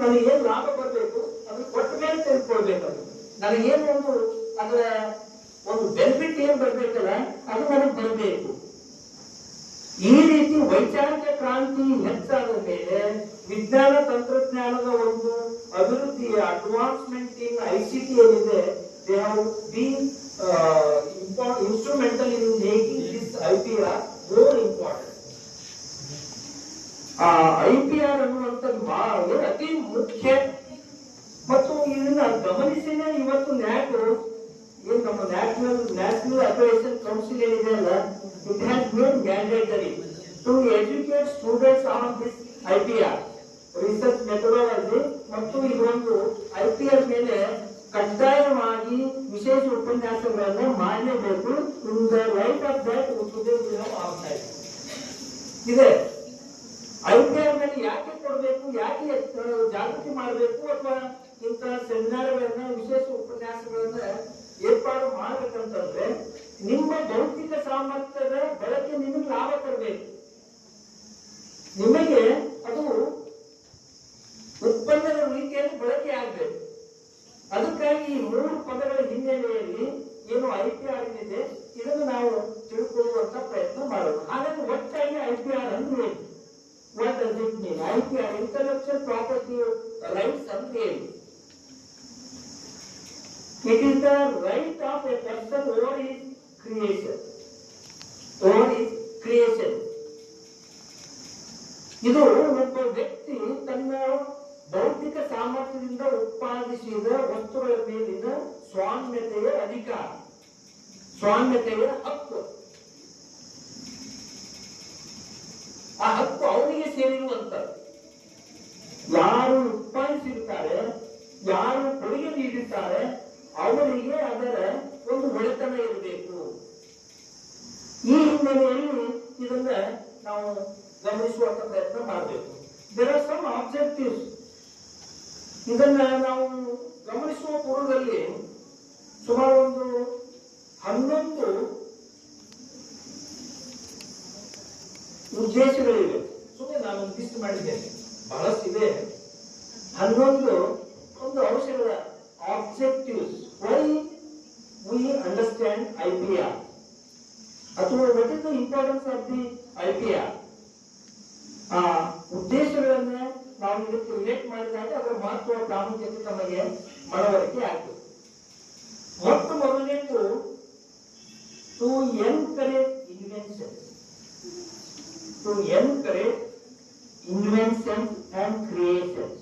ನನಗೇನು ಲಾಭ ಬರಬೇಕು ಅದನ್ನು ಕೊಟ್ಟ ಮೇಲೆ ತಿಳ್ಕೊಳ್ಬೇಕು. ನನಗೇನು ಅದರ ಒಂದು ಬೆನಿಫಿಟ್ ಏನು ಬರ್ಬೇಕಲ್ಲ ಅದು ನನಗೆ ಬರಬೇಕು. ಈ ರೀತಿ ವೈಚಾರಿಕ ಕ್ರಾಂತಿ ಹೆಚ್ಚಾದ ಮೇಲೆ ವಿಜ್ಞಾನ ತಂತ್ರಜ್ಞಾನದ ಒಂದು ಅಭಿವೃದ್ಧಿಯ ಅಡ್ವಾನ್ಸ್ಮೆಂಟ್ ಇನ್ ICT ಏನಿದೆ, they have been instrumental in making this IPR more important. IPR ಅನ್ನುವಂಥದ್ದು ಅತಿ ಮುಖ್ಯ ಮತ್ತು ಇದನ್ನ ಗಮನಿಸಿನೇ ಇವತ್ತು ನ್ಯಾಕ್ ಏನು ನಮ್ಮ ನ್ಯಾಷನಲ್ ಅಕ್ರೆಡಿಟೇಷನ್ ಕೌನ್ಸಿಲ್ ಏನಿದೆ ಅಲ್ಲ, it has made mandatory to educate students on this IPR research methodology. ಮತ್ತು ಇದೊಂದು IPR ಮೇಲೆ ಕಡ್ಡಾಯವಾಗಿ ವಿಶೇಷ ಉಪನ್ಯಾಸಗಳನ್ನು ಮಾಡಲೇಬೇಕು. In the light of that ಇದೆ. IPR ಮೇಲೆ ಯಾಕೆ ಕೊಡಬೇಕು, ಯಾಕೆ ಜಾಗೃತಿ ಮಾಡಬೇಕು, ಅಥವಾ ಇಂತಹ ಸೆಮಿನಾರ್ಗಳನ್ನ ವಿಶೇಷ ಉಪನ್ಯಾಸಗಳನ್ನ ಏರ್ಪಾಡು ಮಾಡಬೇಕಂತಂದ್ರೆ ನಿಮ್ಮ ಭೌತಿಕ ಸಾಮರ್ಥ್ಯದ ಬಳಕೆ ನಿಮಗೆ ಲಾಭ ತರಬೇಕು. ನಿಮಗೆ ಅದು ಉತ್ಪನ್ನದ ರೀತಿಯಲ್ಲಿ ಬಳಕೆ ಆಗಬೇಕು. ಅದಕ್ಕಾಗಿ ಈ 3 ಪದಗಳ ಹಿನ್ನೆಲೆಯಲ್ಲಿ ಏನು IPR ಇದೆ ಇದನ್ನು ನಾವು ತಿಳ್ಕೊಳ್ಳುವಂತ ಪ್ರಯತ್ನ ಮಾಡೋಣ. ಹಾಗಾಗಿ ಒಟ್ಟಾಗಿ IPR ಅಂದ್ರೆ what does it mean? IPR, intellectual property rights ಅಂದ್ರೆ ಏನು? It is the right of a person over his creation. Over his creation. ಇದು ಒಬ್ಬ ವ್ಯಕ್ತಿ ತನ್ನ ಭೌತಿಕ ಸಾಮರ್ಥ್ಯದಿಂದ ಉತ್ಪಾದಿಸಿದ ವಸ್ತುಗಳ ಮೇಲಿನ ಸ್ವಾಮ್ಯತೆಯ ಅಧಿಕಾರ, ಸ್ವಾಮ್ಯತೆಯ ಹಕ್ಕು. ಆ ಹಕ್ಕು ಅವನಿಗೆ ಸೇರಿರುವಂತ. ಯಾರು ಉತ್ಪಾದಿಸಿರ್ತಾರೆ, ಯಾರು ಕೊಡುಗೆ ನೀಡಿರ್ತಾರೆ, ಅವರಿಗೆ ಅದರ ಒಂದು ಒಡೆತನ ಇರಬೇಕು. ಈ ಹಿನ್ನೆಲೆಯಲ್ಲಿ ಇದನ್ನ ನಾವು ಗಮನಿಸುವಂತ ಪ್ರಯತ್ನ ಮಾಡಬೇಕು. There are some objectives. ಇದನ್ನ ನಾವು ಗಮನಿಸುವ ಪೂರ್ವದಲ್ಲಿ ಸುಮಾರು ಒಂದು 11 ಉದ್ದೇಶಗಳಿವೆ. ಸುಮ್ಮನೆ ನಾನು ಲಿಸ್ಟ್ ಮಾಡಿದ್ದೇನೆ, ಬಹಳಷ್ಟು ಇದೆ. 11 ಒಂದು ಅಂಶಗಳ objectives. Why we understand IPR ಅಥವಾ what is the importance of the IPR. ಆ ಉದ್ದೇಶಗಳನ್ನ ನಾವು ಇದಕ್ಕೆ ರಿಲೇಟ್ ಮಾಡಿದಾಗ ಅದರ ಮಹತ್ವ ಪ್ರಾಮುಖ್ಯತೆ ನಮಗೆ ಮನವರಿಕೆ ಆಗ್ತದೆ. ಮೊಟ್ಟ ಮೊದಲನೇದು to encourage inventions. To encourage inventions and creations.